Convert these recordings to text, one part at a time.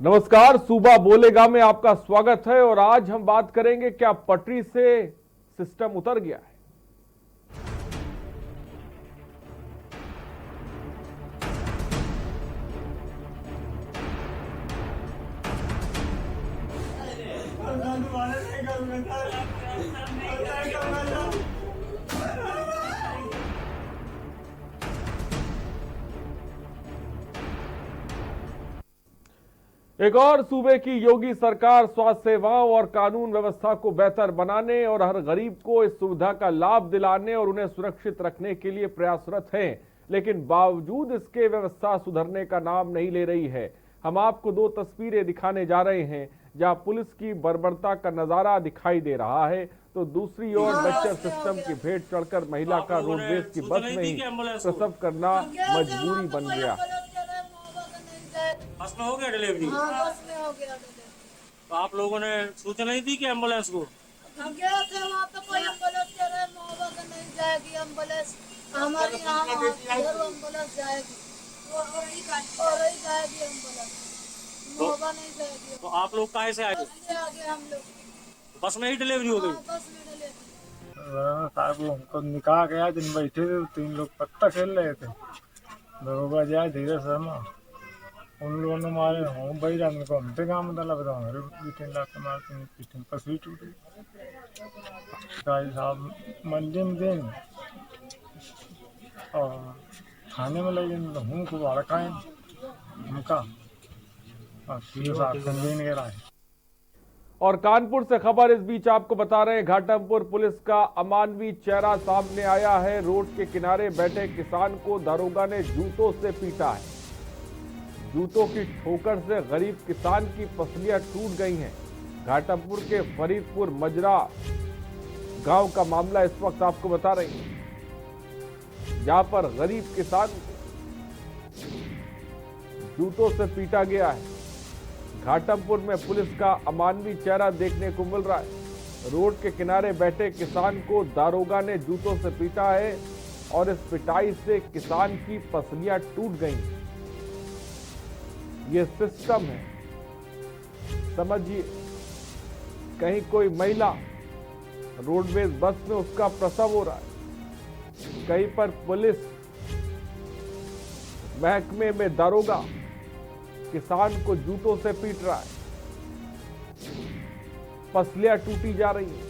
नमस्कार, सूबा बोलेगा में आपका स्वागत है। और आज हम बात करेंगे क्या पटरी से सिस्टम उतर गया है। एक और सूबे की योगी सरकार स्वास्थ्य सेवाओं और कानून व्यवस्था को बेहतर बनाने और हर गरीब को इस सुविधा का लाभ दिलाने और उन्हें सुरक्षित रखने के लिए प्रयासरत है, लेकिन बावजूद इसके व्यवस्था सुधरने का नाम नहीं ले रही है। हम आपको दो तस्वीरें दिखाने जा रहे हैं जहां पुलिस की बर्बरता का नजारा दिखाई दे रहा है, तो दूसरी ओर बच्चर सिस्टम की भेंट चढ़कर महिला का रोडवेज की बस में ही प्रसव करना मजबूरी बन गया। बस में हो गया डिलीवरी? हाँ, बस में हो गया डिलीवरी। तो आप लोगों ने सूचना नहीं दी कि एम्बुलेंस को? हम गए थे वहाँ पे, कोई एम्बुलेंस कह रहे मोहब्बत का नहीं जाएगी एम्बुलेंस, हमारी यहाँ एम्बुलेंस जाएगी और ही जाएगी एम्बुलेंस, मोहब्बत नहीं जाएगी। तो आप लोग काहे से आए? आगे हम लोग बस में ही डिलीवरी हो गई? बस में डिलीवरी। साहब हमको निकाह गया, दिन बैठे थे, तीन लोग पत्ता खेल रहे थे, दरोगा जाए धीरे से हम उन लोगों ने मारे हूँ भाई जान को हमसे काम मतलब बताओ मेरे पीछे लाके मारते हैं, पीछे पसली टूटी साहब मंडी में दिन और थाने में ले गए तो हूँ खूब अड़काएं उनका और साहब संगीन गिरा है। और कानपुर से खबर इस बीच आपको बता रहे हैं, घाटमपुर पुलिस का अमानवीय चेहरा सामने आया है। रोड के किनारे बैठे किसान को दरोगा ने जूतों से पीटा है। जूतों की ठोकर से गरीब किसान की पसलियां टूट गई हैं। घाटमपुर के फरीदपुर मजरा गांव का मामला इस वक्त आपको बता रहे हैं, जहां पर गरीब किसान जूतों से पीटा गया है। घाटमपुर में पुलिस का अमानवीय चेहरा देखने को मिल रहा है। रोड के किनारे बैठे किसान को दारोगा ने जूतों से पीटा है और इस पिटाई से किसान की पसलियां टूट गई। ये सिस्टम है, समझिए। कहीं कोई महिला रोडवेज बस में उसका प्रसव हो रहा है, कहीं पर पुलिस महकमे में दारोगा किसान को जूतों से पीट रहा है, पसलियां टूटी जा रही हैं।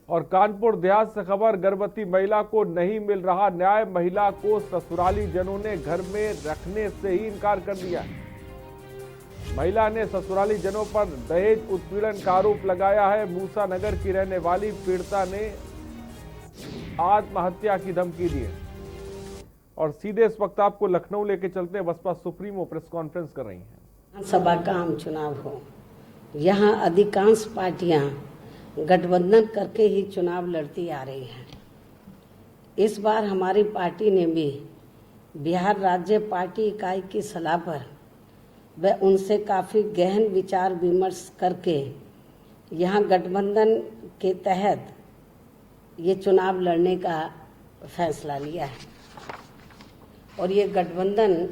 और कानपुर देहात से खबर, गर्भवती महिला को नहीं मिल रहा न्याय। महिला को ससुराली जनों ने घर में रखने से ही इनकार कर दिया। महिला ने ससुराली जनों पर दहेज उत्पीड़न का आरोप लगाया है। मूसा नगर की रहने वाली पीड़िता ने आत्महत्या की धमकी दी है। और सीधे इस वक्त आपको लखनऊ लेके चलते हैं। बसपा सुप्रीमो प्रेस कॉन्फ्रेंस कर रही हैं। विधानसभा का आम चुनाव हो, यहाँ अधिकांश पार्टियां गठबंधन करके ही चुनाव लड़ती आ रही हैं। इस बार हमारी पार्टी ने भी बिहार राज्य पार्टी इकाई की सलाह पर व उनसे काफ़ी गहन विचार विमर्श करके यहाँ गठबंधन के तहत ये चुनाव लड़ने का फैसला लिया है। और ये गठबंधन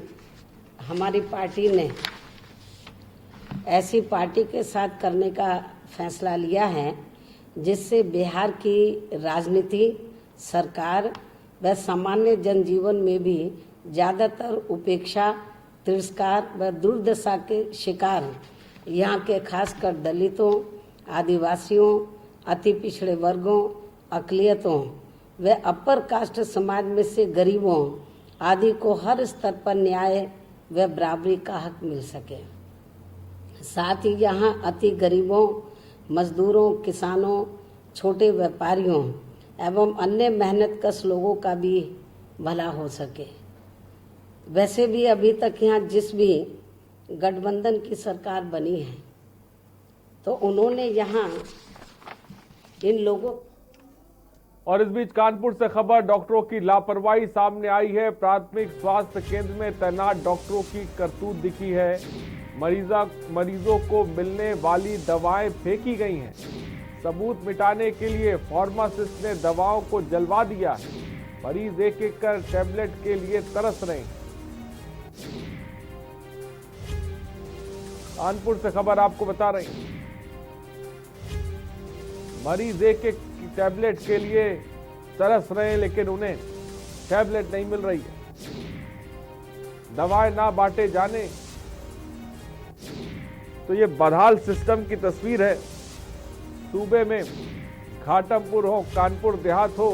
हमारी पार्टी ने ऐसी पार्टी के साथ करने का फैसला लिया है जिससे बिहार की राजनीति, सरकार व सामान्य जनजीवन में भी ज़्यादातर उपेक्षा, तिरस्कार व दुर्दशा के शिकार यहाँ के खासकर दलितों, आदिवासियों, अति पिछड़े वर्गों, अक़लियतों व अपर कास्ट समाज में से गरीबों आदि को हर स्तर पर न्याय व बराबरी का हक मिल सके। साथ ही यहाँ अति गरीबों, मजदूरों, किसानों, छोटे व्यापारियों एवं अन्य मेहनतकश लोगों का भी भला हो सके। वैसे भी अभी तक यहाँ जिस भी गठबंधन की सरकार बनी है तो उन्होंने यहाँ इन लोगों। और इस बीच कानपुर से खबर, डॉक्टरों की लापरवाही सामने आई है। प्राथमिक स्वास्थ्य केंद्र में तैनात डॉक्टरों की करतूत दिखी है। मरीजों को मिलने वाली दवाएं फेंकी गई हैं। सबूत मिटाने के लिए फार्मासिस्ट ने दवाओं को जलवा दिया है। मरीज एक एक कर टैबलेट के लिए तरस रहे हैं। कानपुर से खबर आपको बता रहे हैं, मरीज एक एक टैबलेट के लिए तरस रहे हैं, लेकिन उन्हें टैबलेट नहीं मिल रही है। दवाएं ना बांटे जाने तो ये बदहाल सिस्टम की तस्वीर है। सूबे में घाटमपुर हो, कानपुर देहात हो,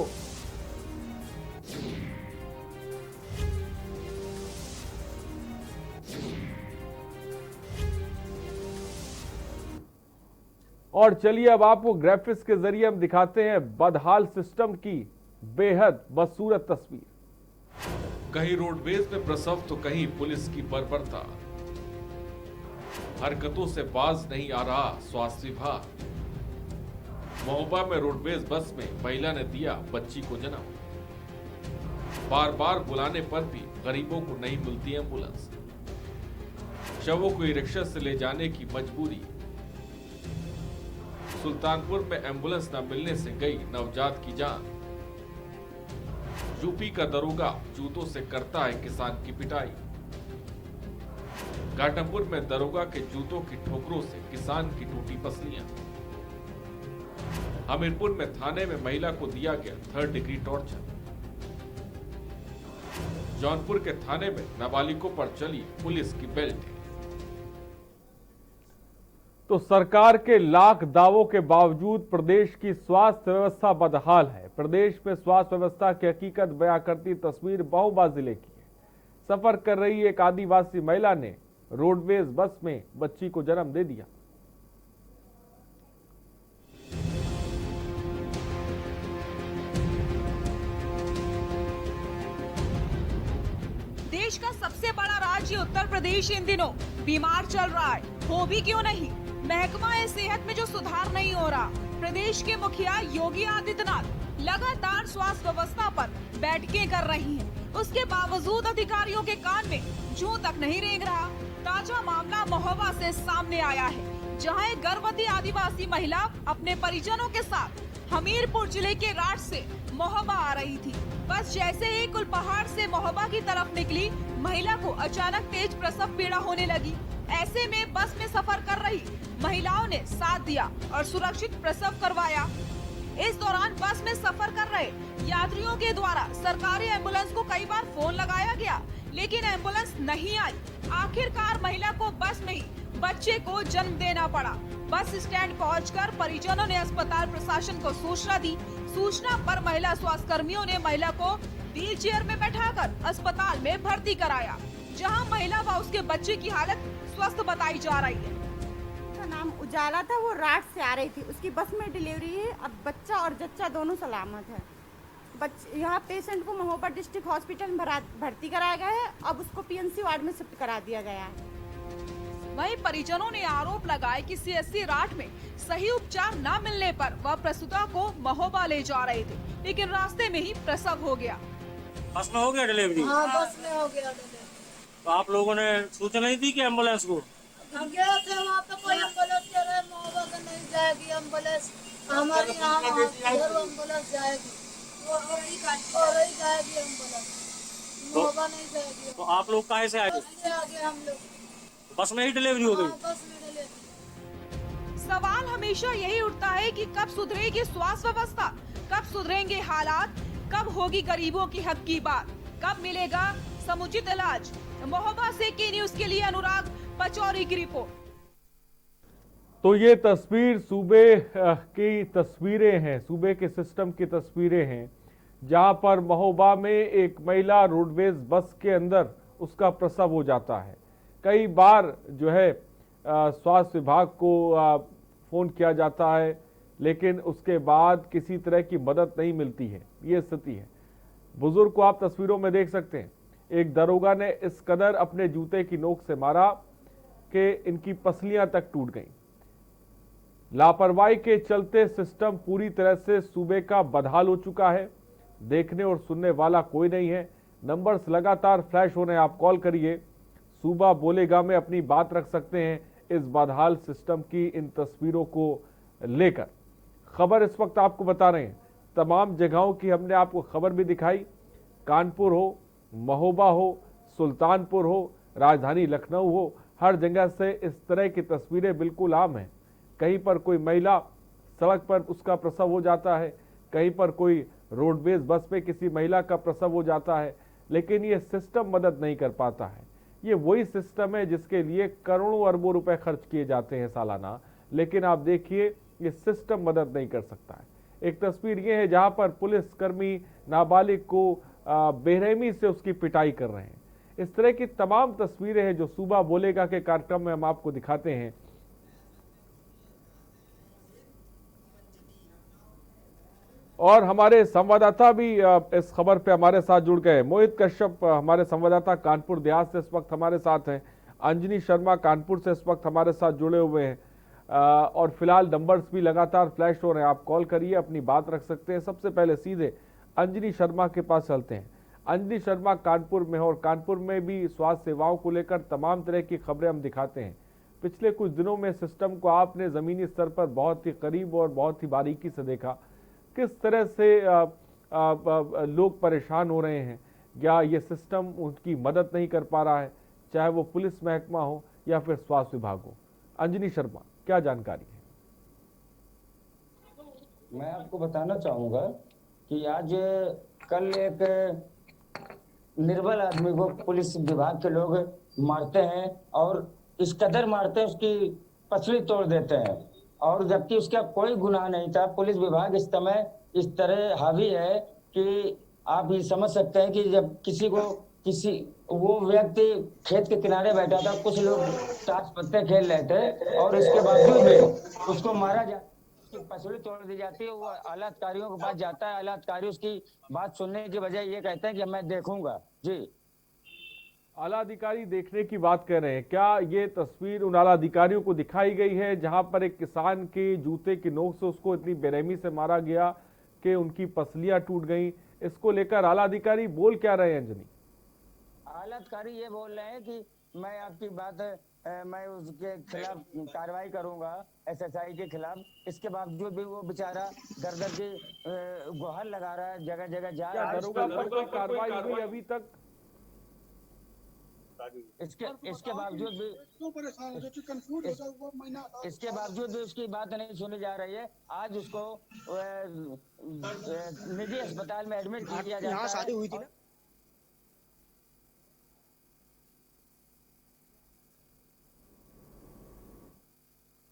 और चलिए अब आपको ग्राफिक्स के जरिए हम दिखाते हैं बदहाल सिस्टम की बेहद बदसूरत तस्वीर। कहीं रोडवेज में प्रसव तो कहीं पुलिस की बर्बरता। हरकतों से बाज नहीं आ रहा स्वास्थ्य विभाग। महोबा में रोडवेज बस में महिला ने दिया बच्ची को जन्म। बार बार बुलाने पर भी गरीबों को नहीं मिलती एम्बुलेंस। शवों को ई रिक्शा से ले जाने की मजबूरी। सुल्तानपुर में एम्बुलेंस न मिलने से गई नवजात की जान। यूपी का दरोगा जूतों से करता है किसान की पिटाई। घाटमपुर में दरोगा के जूतों की ठोकरों से किसान की टूटी पसलियां। हमीरपुर में थाने में महिला को दिया गया 3rd डिग्री टॉर्चर। जौनपुर के थाने में नाबालिगों पर चली पुलिस की बेल्ट। तो सरकार के लाख दावों के बावजूद प्रदेश की स्वास्थ्य व्यवस्था बदहाल है। प्रदेश में स्वास्थ्य व्यवस्था की हकीकत बयां करती तस्वीर महोबा जिले की है। सफर कर रही एक आदिवासी महिला ने रोडवेज बस में बच्ची को जन्म दे दिया। देश का सबसे बड़ा राज्य उत्तर प्रदेश इन दिनों बीमार चल रहा है, हो भी क्यों नहीं। महकमा सेहत में जो सुधार नहीं हो रहा। प्रदेश के मुखिया योगी आदित्यनाथ लगातार स्वास्थ्य व्यवस्था पर बैठकें कर रही हैं। उसके बावजूद अधिकारियों के कान में जूं तक नहीं रेंग रहा। ताजा मामला महोबा से सामने आया है, जहां एक गर्भवती आदिवासी महिला अपने परिजनों के साथ हमीरपुर जिले के राठ से महोबा आ रही थी। बस जैसे ही कुलपहाड़ से महोबा की तरफ निकली, महिला को अचानक तेज प्रसव पीड़ा होने लगी। ऐसे में बस में सफर कर रही महिलाओं ने साथ दिया और सुरक्षित प्रसव करवाया। इस दौरान बस में सफर कर रहे यात्रियों के द्वारा सरकारी एम्बुलेंस को कई बार फोन लगाया गया, लेकिन एम्बुलेंस नहीं आई। आखिरकार महिला को बस में ही बच्चे को जन्म देना पड़ा। बस स्टैंड पहुंचकर परिजनों ने अस्पताल प्रशासन को सूचना दी। सूचना पर महिला स्वास्थ्य कर्मियों ने महिला को व्हील चेयर में बैठाकर अस्पताल में भर्ती कराया, जहां महिला व उसके बच्चे की हालत स्वस्थ बताई जा रही है। उसका नाम उजाला था, वो राठ से आ रही थी। उसकी बस में डिलीवरी है। अब बच्चा और जच्चा दोनों सलामत है। यहाँ पेशेंट को महोबा डिस्ट्रिक्ट हॉस्पिटल में भर्ती कराया गया है। अब उसको पीएनसी वार्ड में शिफ्ट करा दिया गया है। वहीं परिजनों ने आरोप लगाए कि सीएससी राठ में सही उपचार न मिलने पर वह प्रसूता को महोबा ले जा रहे थे, लेकिन रास्ते में ही प्रसव हो गया। बस में हो गया डिलीवरी? हाँ, बस में हो गया डिलीवरी। तो आप लोगों ने सूचना नहीं दी कि एम्बुलेंस को? गए थे वहाँ पे, कोई एम्बुलेंस कह रहे महोबा का नहीं जाएगी एम्बुलेंस, हमारी यहाँ एम्बुलेंस जाएगी और ही जाएगी एम्बुलेंस, महोबा नहीं जाएगी। तो आप लोग कहाँ से आए थे? बस से आ गए हम लोग। बस में ही डिलीवरी हो गई? हाँ, बस में डिलीवरी। सवाल हमेशा यही उठता है कि कब सुधरेगी स्वास्थ्य व्यवस्था, कब सुधरेंगे हालात, कब होगी गरीबों की हक की बात, कब मिलेगा समुचित इलाज। महोबा से के न्यूज के लिए अनुराग पचौरी की रिपोर्ट। तो ये तस्वीर सूबे की तस्वीरें हैं, सूबे के सिस्टम की तस्वीरें हैं, जहां पर महोबा में एक महिला रोडवेज बस के अंदर उसका प्रसव हो जाता है। कई बार जो है स्वास्थ्य विभाग को फोन किया जाता है, लेकिन उसके बाद किसी तरह की मदद नहीं मिलती है। ये स्थिति है। बुजुर्ग को आप तस्वीरों में देख सकते हैं। एक दरोगा ने इस कदर अपने जूते की नोक से मारा कि इनकी पसलियां तक टूट गईं। लापरवाही के चलते सिस्टम पूरी तरह से सूबे का बदहाल हो चुका है। देखने और सुनने वाला कोई नहीं है। नंबर्स लगातार फ्लैश हो रहे हैं, आप कॉल करिए। सूबा बोलेगा में अपनी बात रख सकते हैं इस बदहाल सिस्टम की इन तस्वीरों को लेकर। खबर इस वक्त आपको बता रहे हैं, तमाम जगहों की हमने आपको खबर भी दिखाई। कानपुर हो, महोबा हो, सुल्तानपुर हो, राजधानी लखनऊ हो, हर जगह से इस तरह की तस्वीरें बिल्कुल आम हैं। कहीं पर कोई महिला सड़क पर उसका प्रसव हो जाता है, कहीं पर कोई रोडवेज बस में किसी महिला का प्रसव हो जाता है, लेकिन ये सिस्टम मदद नहीं कर पाता है। ये वही सिस्टम है जिसके लिए करोड़ों अरबों रुपए खर्च किए जाते हैं सालाना, लेकिन आप देखिए ये सिस्टम मदद नहीं कर सकता है। एक तस्वीर ये है जहां पर पुलिसकर्मी नाबालिग को बेरहमी से उसकी पिटाई कर रहे हैं। इस तरह की तमाम तस्वीरें हैं जो सूबा बोलेगा के कार्यक्रम में हम आपको दिखाते हैं। और हमारे संवाददाता भी इस खबर पे हमारे साथ जुड़ गए। मोहित कश्यप हमारे संवाददाता कानपुर देहात से इस वक्त हमारे साथ हैं। अंजनी शर्मा कानपुर से इस वक्त हमारे साथ जुड़े हुए हैं और फिलहाल नंबर्स भी लगातार फ्लैश हो रहे हैं। आप कॉल करिए, अपनी बात रख सकते हैं। सबसे पहले सीधे अंजनी शर्मा के पास चलते हैं। अंजनी शर्मा कानपुर में हो और कानपुर में भी स्वास्थ्य सेवाओं को लेकर तमाम तरह की खबरें हम दिखाते हैं। पिछले कुछ दिनों में सिस्टम को आपने जमीनी स्तर पर बहुत ही करीब और बहुत ही बारीकी से देखा। किस तरह से लोग परेशान हो रहे हैं, या ये सिस्टम उनकी मदद नहीं कर पा रहा है, चाहे वो पुलिस महकमा हो या फिर स्वास्थ्य विभाग हो? अंजनी शर्मा, क्या जानकारी है? मैं आपको बताना चाहूंगा कि आज कल एक निर्बल आदमी को पुलिस विभाग के लोग मारते हैं और इस कदर मारते हैं उसकी पसली तोड़ देते हैं, और जबकि उसका कोई गुनाह नहीं था। पुलिस विभाग इस समय इस तरह हावी है कि आप ये समझ सकते हैं कि जब किसी वो व्यक्ति खेत के किनारे बैठा था, कुछ लोग ताश पत्ते खेल रहे थे और इसके बावजूद भी उसको मारा जाता, उसकी पसली तोड़ दी जाती है। वो आला अधिकारियों के पास जाता है, आला अधिकारी उसकी बात सुनने की बजाय ये कहते हैं कि मैं देखूंगा। जी, आला अधिकारी देखने की बात कर रहे हैं। क्या ये तस्वीर उन आला अधिकारियों को दिखाई गई है जहां पर एक किसान के जूते की नोक से उसको इतनी बेरहमी से मारा गया कि उनकी पसलियां टूट गई? इसको लेकर आला अधिकारी बोल क्या रहे हैं अंजनी? आला अधिकारी ये बोल रहे हैं कि मैं आपकी बात मैं उसके खिलाफ कार्रवाई करूंगा, एसएसआई के खिलाफ। इसके बावजूद भी वो बेचारा दर की गुहार लगा रहा है, जगह जगह जा रहा है। दरोगा पर कोई कार्रवाई हुई अभी तक? इसके बावजूद भी उसकी बात नहीं सुनी जा रही है। आज उसको निजी अस्पताल में एडमिट किया जाता है। यहाँ शादी हुई थी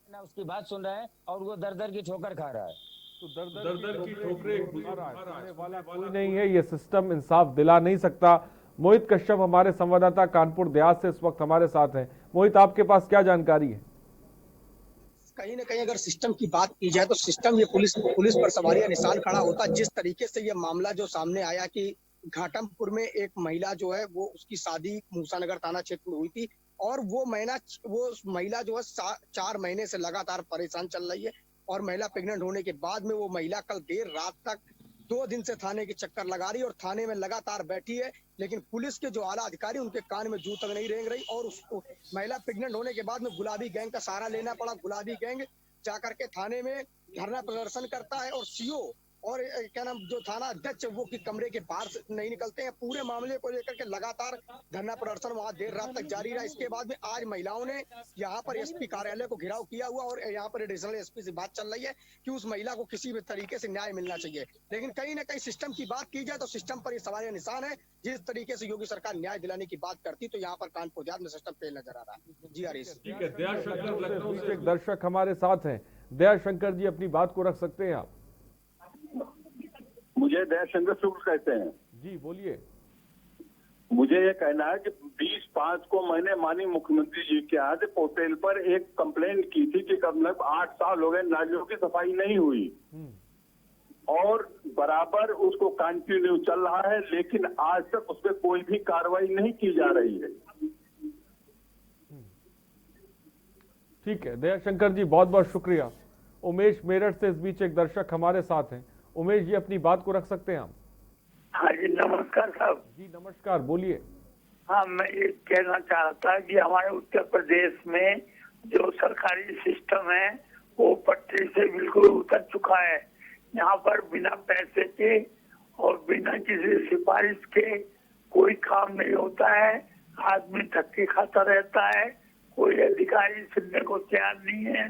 ना, उसकी बात सुन रहे हैं और वो दर की ठोकर खा रहा है। तो दर की ठोकरें खा रहा है, सुनने वाला कोई नहीं है। ये सिस्टम इंसाफ दिला नहीं सकता। मोहित कश्यप हमारे संवाददाता कानपुर देहात से इस वक्त हमारे साथ हैं। मोहित, आपके पास क्या जानकारी है? कहीं ना कहीं अगर सिस्टम की बात की जाए तो सिस्टम ये पुलिस पर सवालिया निशान खड़ा होता। जिस तरीके से ये मामला जो सामने आया कि घाटमपुर में एक महिला जो है वो उसकी शादी मूसानगर थाना क्षेत्र में हुई थी और वो महिला जो है 4 महीने से लगातार परेशान चल रही है और महिला प्रेग्नेंट होने के बाद में वो महिला कल देर रात तक 2 दिन से थाने के चक्कर लगा रही है और थाने में लगातार बैठी है, लेकिन पुलिस के जो आला अधिकारी उनके कान में जू तक नहीं रेंग रही और उसको महिला प्रेग्नेंट होने के बाद में गुलाबी गैंग का सहारा लेना पड़ा। गुलाबी गैंग जाकर के थाने में धरना प्रदर्शन करता है और सीओ और क्या नाम जो थाना अध्यक्ष वो की कमरे के बाहर से नहीं निकलते हैं। पूरे मामले को लेकर के लगातार धरना प्रदर्शन वहां देर रात तक जारी रहा। इसके बाद में आज महिलाओं ने यहाँ पर एसपी कार्यालय को घेराव किया हुआ और यहाँ पर एडिशनल एसपी से बात चल रही है कि उस महिला को किसी भी तरीके से न्याय मिलना चाहिए। लेकिन कहीं ना कहीं सिस्टम की बात की जाए तो सिस्टम पर ये सवालिया निशान है। जिस तरीके से योगी सरकार न्याय दिलाने की बात करती तो यहाँ पर कानपुर देहात में सिस्टम फेल नजर आ रहा है। जी हरीश, एक दर्शक हमारे साथ हैं। दयाशंकर जी, अपनी बात को रख सकते हैं आप? मुझे दयाशंकर शुक्ल कहते हैं। जी बोलिए। मुझे ये कहना है कि 20/5 को मैंने माननीय मुख्यमंत्री जी के आज पोर्टल पर एक कंप्लेंट की थी कि करीब 8 साल हो गए नालियों की सफाई नहीं हुई और बराबर उसको कंटिन्यू चल रहा है, लेकिन आज तक उस पर कोई भी कार्रवाई नहीं की जा रही है। ठीक है दयाशंकर जी, बहुत बहुत शुक्रिया। उमेश मेरठ से इस बीच एक दर्शक हमारे साथ हैं। उमेश जी, अपनी बात को रख सकते हैं आप? हाँ जी, नमस्कार साहब। जी नमस्कार, बोलिए। हाँ, मैं ये कहना चाहता कि हमारे उत्तर प्रदेश में जो सरकारी सिस्टम है वो पटरी से बिल्कुल उतर चुका है। यहाँ पर बिना पैसे के और बिना किसी सिफारिश के कोई काम नहीं होता है। आदमी धक्के खाता रहता है, कोई अधिकारी सुनने को तैयार नहीं है।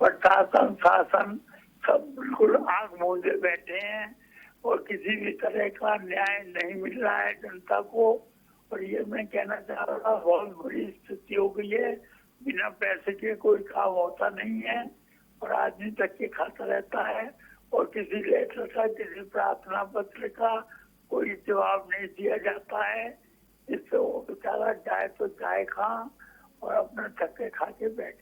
प्रशासन शासन सब बिल्कुल आंख मूंदे बैठे हैं और किसी भी तरह का न्याय नहीं मिल रहा है जनता को। और ये मैं कहना चाह रहा था, बहुत बुरी स्थिति हो गई है। बिना पैसे के कोई काम होता नहीं है और आदमी धक्के खाता रहता है और किसी लेटर का, किसी प्रार्थना पत्र का कोई जवाब नहीं दिया जाता है। इससे वो बेचारा जाए तो जाए कहाँ और अपने धक्के खा के बैठ।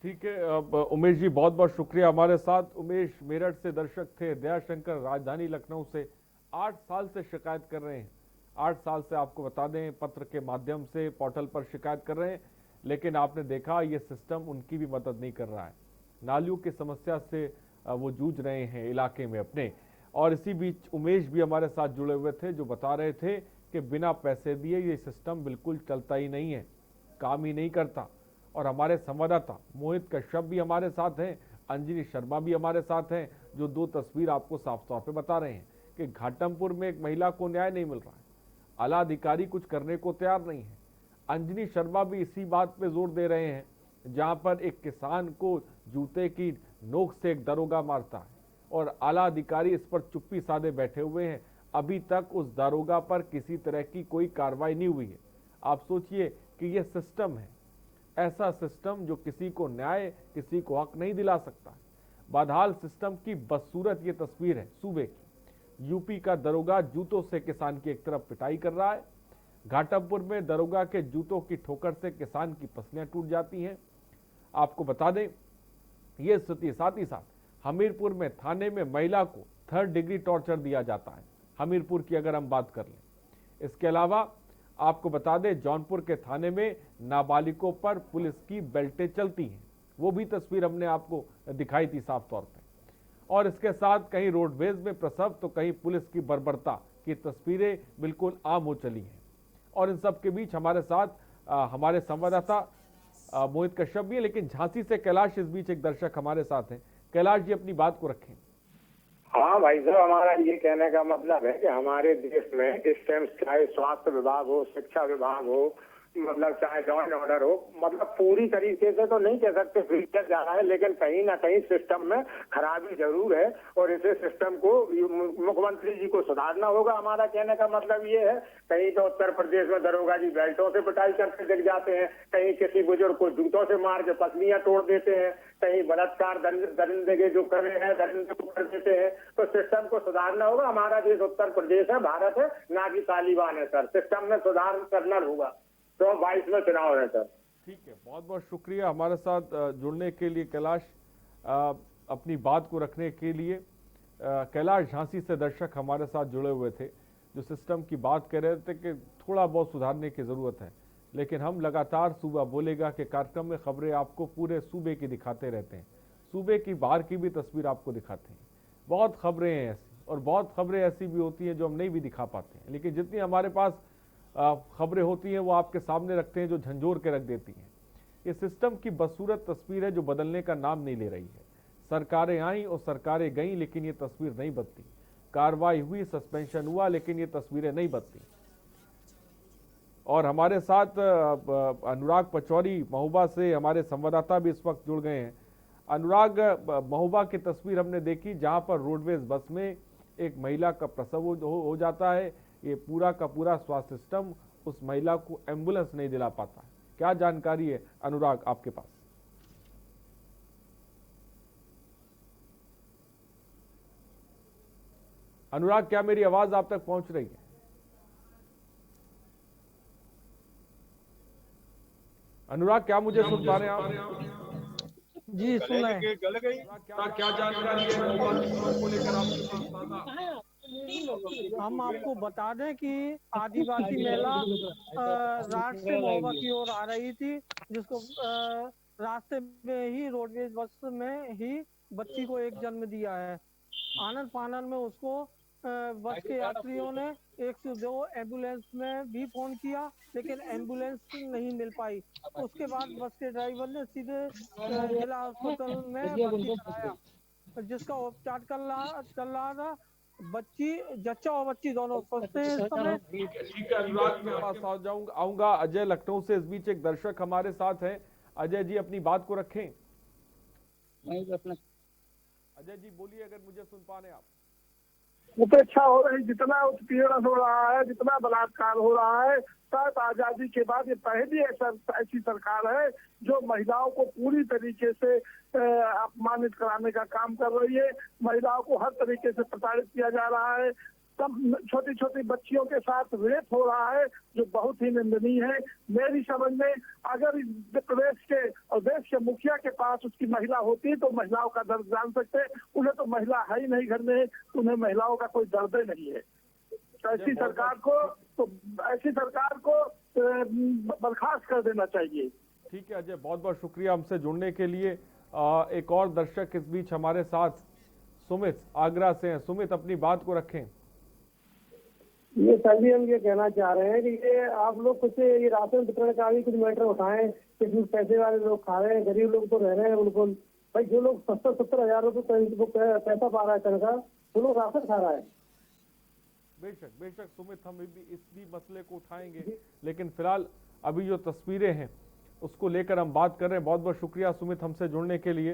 ठीक है, अब उमेश जी बहुत बहुत शुक्रिया हमारे साथ। उमेश मेरठ से दर्शक थे, दयाशंकर राजधानी लखनऊ से 8 साल से शिकायत कर रहे हैं। 8 साल से आपको बता दें पत्र के माध्यम से पोर्टल पर शिकायत कर रहे हैं, लेकिन आपने देखा ये सिस्टम उनकी भी मदद नहीं कर रहा है। नालियों की समस्या से वो जूझ रहे हैं इलाके में अपने। और इसी बीच उमेश भी हमारे साथ जुड़े हुए थे जो बता रहे थे कि बिना पैसे दिए ये सिस्टम बिल्कुल चलता ही नहीं है, काम ही नहीं करता। और हमारे संवाददाता मोहित कश्यप भी हमारे साथ हैं, अंजनी शर्मा भी हमारे साथ हैं, जो 2 तस्वीर आपको साफ तौर पे बता रहे हैं कि घाटमपुर में एक महिला को न्याय नहीं मिल रहा है, आला अधिकारी कुछ करने को तैयार नहीं है। अंजनी शर्मा भी इसी बात पे जोर दे रहे हैं, जहां पर एक किसान को जूते की नोक से एक दरोगा मारता है और आला अधिकारी इस पर चुप्पी साधे बैठे हुए हैं। अभी तक उस दरोगा पर किसी तरह की कोई कार्रवाई नहीं हुई है। आप सोचिए कि यह सिस्टम है, ऐसा सिस्टम जो किसी को न्याय, किसी को हक नहीं दिला सकता। बदहाल सिस्टम की बदसूरत ये तस्वीर है सूबे की। यूपी का दरोगा जूतों से किसान की एक तरफ पिटाई कर रहा है। घाटमपुर में दरोगा के जूतों की ठोकर से किसान की पसलियां टूट जाती हैं। आपको बता दें ये स्थिति साथ ही साथ हमीरपुर में थाने में महिला को 3rd डिग्री टॉर्चर दिया जाता है, हमीरपुर की अगर हम बात कर लें। इसके अलावा आपको बता दें जौनपुर के थाने में नाबालिगों पर पुलिस की बेल्टें चलती हैं, वो भी तस्वीर हमने आपको दिखाई थी साफ तौर पे। और इसके साथ कहीं रोडवेज में प्रसव तो कहीं पुलिस की बर्बरता की तस्वीरें बिल्कुल आम हो चली हैं। और इन सब के बीच हमारे साथ हमारे संवाददाता मोहित कश्यप भी है, लेकिन झांसी से कैलाश इस बीच एक दर्शक हमारे साथ हैं। कैलाश जी अपनी बात को रखें। हाँ भाई साहब, हमारा ये कहने का मतलब है कि हमारे देश में इस टाइम चाहे स्वास्थ्य विभाग हो, शिक्षा विभाग हो, मतलब चाहे लॉ एंड ऑर्डर हो, मतलब पूरी तरीके से तो नहीं कह सकते फ्रीचर जा रहा है, लेकिन कहीं ना कहीं सिस्टम में खराबी जरूर है और इसे सिस्टम को मुख्यमंत्री जी को सुधारना होगा। हमारा कहने का मतलब ये है, कहीं तो उत्तर प्रदेश में दरोगा जी बेल्टों से पिटाई करते दिख जाते हैं, कहीं किसी बुजुर्ग को जूतों से मार के पसलियां तोड़ देते हैं, कहीं बलात्कार दरिंदे के जो कर रहे हैं दरिंदे को कर देते हैं। तो सिस्टम को सुधारना होगा। हमारा देश उत्तर प्रदेश है, भारत है, ना कि तालिबान है सर। सिस्टम में सुधार करना होगा। तो 22 में चुनाव है सर। ठीक है, बहुत बहुत शुक्रिया हमारे साथ जुड़ने के लिए कैलाश, अपनी बात को रखने के लिए। कैलाश झांसी से दर्शक हमारे साथ जुड़े हुए थे जो सिस्टम की बात कर रहे थे कि थोड़ा बहुत सुधारने की ज़रूरत है, लेकिन हम लगातार सूबा बोलेगा के कार्यक्रम में खबरें आपको पूरे सूबे की दिखाते रहते हैं, सूबे की बाहर की भी तस्वीर आपको दिखाते हैं। बहुत खबरें हैं ऐसी और बहुत खबरें ऐसी भी होती हैं जो हम नहीं भी दिखा पाते हैं, लेकिन जितनी हमारे पास खबरें होती हैं वो आपके सामने रखते हैं जो झंझोर के रख देती हैं। ये सिस्टम की बदसूरत तस्वीर है जो बदलने का नाम नहीं ले रही है। सरकारें आई और सरकारें गईं, लेकिन ये तस्वीर नहीं बदली। कार्रवाई हुई, सस्पेंशन हुआ, लेकिन ये तस्वीरें नहीं बदली। और हमारे साथ अनुराग पचौरी महोबा से हमारे संवाददाता भी इस वक्त जुड़ गए हैं। अनुराग, महोबा की तस्वीर हमने देखी जहां पर रोडवेज बस में एक महिला का प्रसव हो जाता है। ये पूरा का पूरा स्वास्थ्य सिस्टम उस महिला को एम्बुलेंस नहीं दिला पाता। क्या जानकारी है अनुराग आपके पास? अनुराग, क्या मेरी आवाज आप तक पहुंच रही है? अनुराग, क्या मुझे सुन पा रहे हैं आप? जी सुन रहे हैं। क्या जानकारी है को लेकर आपके पास? हम आपको बता दें कि आदिवासी महिला रात से महोबा की ओर आ रही थी, जिसको रास्ते में ही रोडवेज बस में ही बच्ची को एक जन्म दिया है। आनंद फानन में उसको बस के यात्रियों ने 102 एम्बुलेंस में भी फोन किया, लेकिन एम्बुलेंस नहीं मिल पाई। उसके बाद बस के ड्राइवर ने सीधे जिला अस्पताल में भर्ती कराया, जिसका उपचार चल रहा था। बच्ची जच्चा और बच्ची दोनों स्वस्थ हैं इस समय। ठीक है अनुराग, मैं पास आऊंगा। अजय लखनऊ से इस बीच एक दर्शक हमारे साथ हैं। अजय जी अपनी बात को रखें। अजय जी बोलिए, अगर मुझे सुन पा रहे हैं आप। उपेक्षा हो रही, जितना उत्पीड़न हो रहा है, जितना बलात्कार हो रहा है, शायद आजादी के बाद ये पहली ऐसी सरकार है जो महिलाओं को पूरी तरीके से अपमानित कराने का काम कर रही है। महिलाओं को हर तरीके से प्रताड़ित किया जा रहा है। सब छोटी छोटी बच्चियों के साथ रेप हो रहा है, जो बहुत ही निंदनीय है। मेरी समझ में अगर प्रदेश के और देश के मुखिया के पास उसकी महिला होती तो महिलाओं का दर्द जान सकते। उन्हें तो महिला है ही नहीं घर में, उन्हें महिलाओं का कोई दर्द ही नहीं है। ऐसी सरकार को बर्खास्त कर देना चाहिए। ठीक है अजय, बहुत बहुत शुक्रिया हमसे जुड़ने के लिए। एक और दर्शक इस बीच हमारे साथ सुमित आगरा से हैं। सुमित अपनी बात को रखें। ये सभी हम ये कहना चाह रहे हैं कि ये आप लोग कुछ ये राशन वितरण का भी कुछ मैटर उठाएं। किसी पैसे वाले लोग खा रहे हैं, गरीब लोग तो रह रहे हैं। उनको भाई जो लोग 70-70 हजार रुपये पैसा पा रहा है तनखा, वो लोग राशन खा रहा है। बेशक सुमित, हम इस भी मसले को उठाएंगे, लेकिन फिलहाल अभी जो तस्वीरें हैं उसको लेकर हम बात कर रहे हैं। बहुत बहुत शुक्रिया सुमित हमसे जुड़ने के लिए।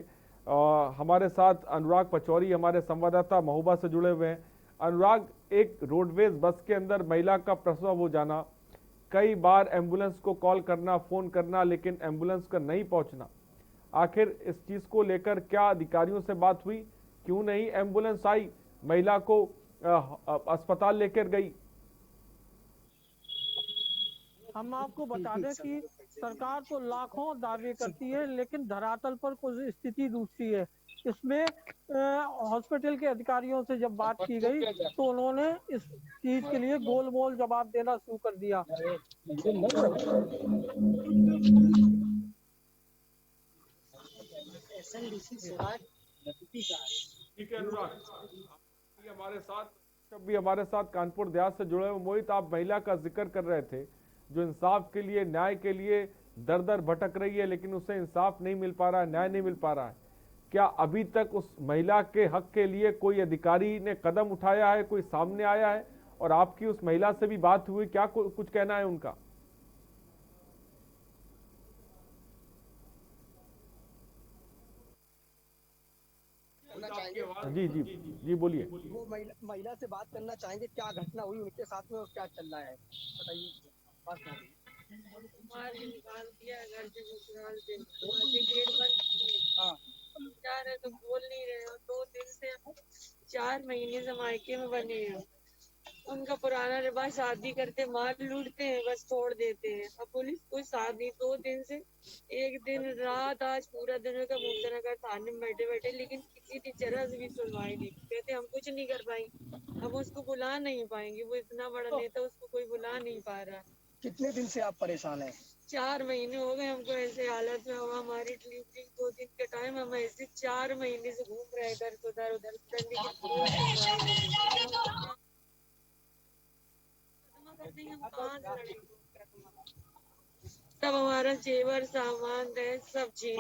हमारे साथ अनुराग पचौरी हमारे संवाददाता महोबा से जुड़े हुए हैं। अनुराग, एक रोडवेज बस के अंदर महिला का प्रसव हो जाना, कई बार एम्बुलेंस को कॉल करना, फोन करना, लेकिन एम्बुलेंस का नहीं पहुंचना, आखिर इस चीज को लेकर क्या अधिकारियों से बात हुई? क्यों नहीं एम्बुलेंस आई, महिला को अस्पताल लेकर गई? हम आपको बता दें कि सरकार तो लाखों दावे करती है, लेकिन धरातल पर कुछ स्थिति दूसरी है। इसमें हॉस्पिटल के अधिकारियों से जब बात की गई तो उन्होंने इस चीज के लिए गोल मोल जवाब देना शुरू कर दिया। ठीक है अनुराग, हमारे साथ कानपुर देहात से जुड़े हुए मोहित, आप महिला का जिक्र कर रहे थे जो इंसाफ के लिए, न्याय के लिए दर दर भटक रही है, लेकिन उसे इंसाफ नहीं मिल पा रहा है, न्याय नहीं मिल पा रहा है। क्या अभी तक उस महिला के हक के लिए कोई अधिकारी ने कदम उठाया है, कोई सामने आया है? और आपकी उस महिला से भी बात हुई, क्या कुछ कहना है उनका? जी बोलिए। वो महिला से बात करना चाहेंगे, क्या घटना हुई उनके साथ में और क्या चल रहा है, बताइए। निकाल दिया घर से, गेट बंद जा रहे तो बोल नहीं रहे हो। 2 दिन से 4 महीने से मायके में बने हैं। उनका पुराना रिवाज, शादी करते माल लूटते हैं, बस छोड़ देते हैं। अब पुलिस कोई साथ नहीं, 2 दिन से एक दिन रात, आज पूरा दिन का मुफ्तनगर थाने में बैठे बैठे, लेकिन किसी की जरा से भी सुनवाई नहीं। कहते हम कुछ नहीं कर पाएंगे, अब उसको बुला नहीं पाएंगे। वो इतना बड़ा नेता, उसको कोई बुला नहीं पा रहा। कितने दिन से आप परेशान हैं? 4 महीने हो गए हमको ऐसे हालत में। हुआ हमारी डिलीवरी 2 दिन का टाइम, हम ऐसे 4 महीने से घूम रहे इधर से उधर सब हमारा जेवर सामान है, सब चीज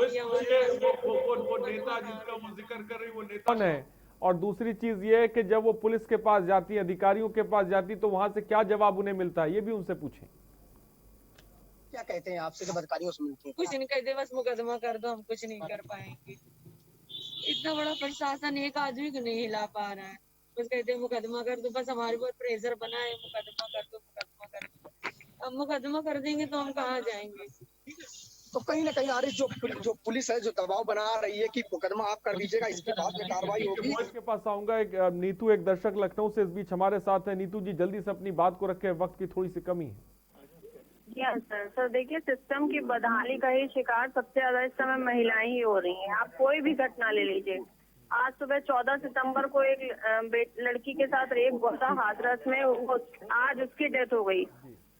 कौन है? और दूसरी चीज ये है कि जब वो पुलिस के पास जाती है, अधिकारियों के पास जाती, तो वहां से क्या जवाब उन्हें मिलता है, ये भी उनसे पूछें। क्या कहते हैं आपसे जब अधिकारियों से मिलते हैं? कुछ नहीं कहते, बस मुकदमा कर दो, हम कुछ नहीं कर पाएंगे। इतना बड़ा प्रशासन एक आदमी को नहीं हिला पा रहा है। बस कहते मुकदमा कर दो, बस हमारे ऊपर प्रेशर बना है, मुकदमा कर दो, मुकदमा कर दो। अब मुकदमा कर देंगे तो हम कहाँ जाएंगे? तो कहीं ना कहीं आरिफ, जो पुलिस है जो दबाव बना रही है कि मुकदमा आप कर दीजिएगा, इसके बाद में कार्रवाई होगी। इसके पास आऊंगा। एक नीतू, एक दर्शक लखनऊ से इस बीच हमारे साथ है। नीतू जी जल्दी से अपनी बात को रखें, वक्त की थोड़ी सी कमी है। सर देखिए, सिस्टम की बदहाली का ही शिकार सबसे ज्यादा इस समय महिलाएं ही हो रही हैं। आप कोई भी घटना ले लीजिए। आज सुबह 14 सितंबर को एक लड़की के साथ रेप हुआ था हाथरस में, आज उसकी डेथ हो गई।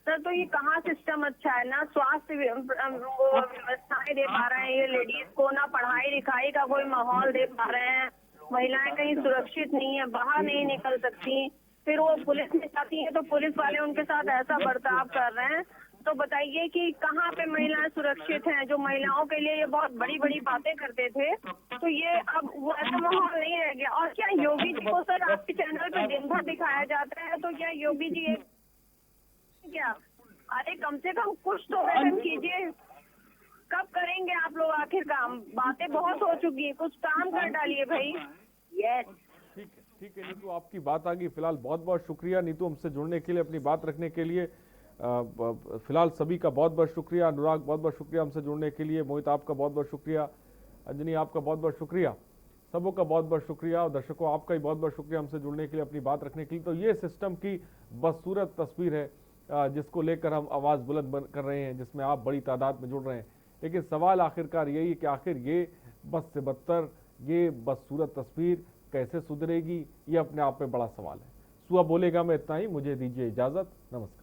सर तो ये कहाँ सिस्टम अच्छा है? ना स्वास्थ्य व्यवस्थाएं दे पा रहे हैं ये लेडीज को, ना पढ़ाई लिखाई का कोई माहौल दे पा रहे हैं। महिलाएं कहीं सुरक्षित नहीं है, बाहर नहीं निकल सकती। फिर वो पुलिस में जाती है तो पुलिस वाले उनके साथ ऐसा बर्ताव कर रहे हैं तो बताइए कि कहाँ पे महिलाएं सुरक्षित हैं? जो महिलाओं के लिए ये बहुत बड़ी बड़ी बातें करते थे, तो ये अब वो ऐसा माहौल नहीं रह गया। और क्या योगी जी को सर आपके चैनल पे दिन भर दिखाया जाता है, तो क्या योगी जी क्या? अरे कम से कम कुछ तो वैसे कीजिए। कब करेंगे आप लोग आखिर काम? बातें बहुत हो चुकी है, कुछ काम कर डालिए भाई। यस ठीक है नीतू, आपकी बात आ गई। फिलहाल बहुत बहुत शुक्रिया नीतू, हमसे जुड़ने के लिए, अपनी बात रखने के लिए। फिलहाल सभी का बहुत बहुत शुक्रिया। अनुराग बहुत बहुत शुक्रिया हमसे जुड़ने के लिए। मोहित आपका बहुत बहुत शुक्रिया। अंजनी आपका बहुत बहुत शुक्रिया। सबों का बहुत बहुत शुक्रिया। और दर्शकों आपका ही बहुत बहुत शुक्रिया हमसे जुड़ने के लिए, अपनी बात रखने के लिए। तो ये सिस्टम की बदसूरत तस्वीर है जिसको लेकर हम आवाज़ बुलंद कर रहे हैं, जिसमें आप बड़ी तादाद में जुड़ रहे हैं। लेकिन सवाल आखिरकार यही है कि आखिर ये बद से बदतर, ये बदसूरत तस्वीर कैसे सुधरेगी, ये अपने आप में बड़ा सवाल है। सुबह बोलेगा में इतना ही, मुझे दीजिए इजाज़त। नमस्कार।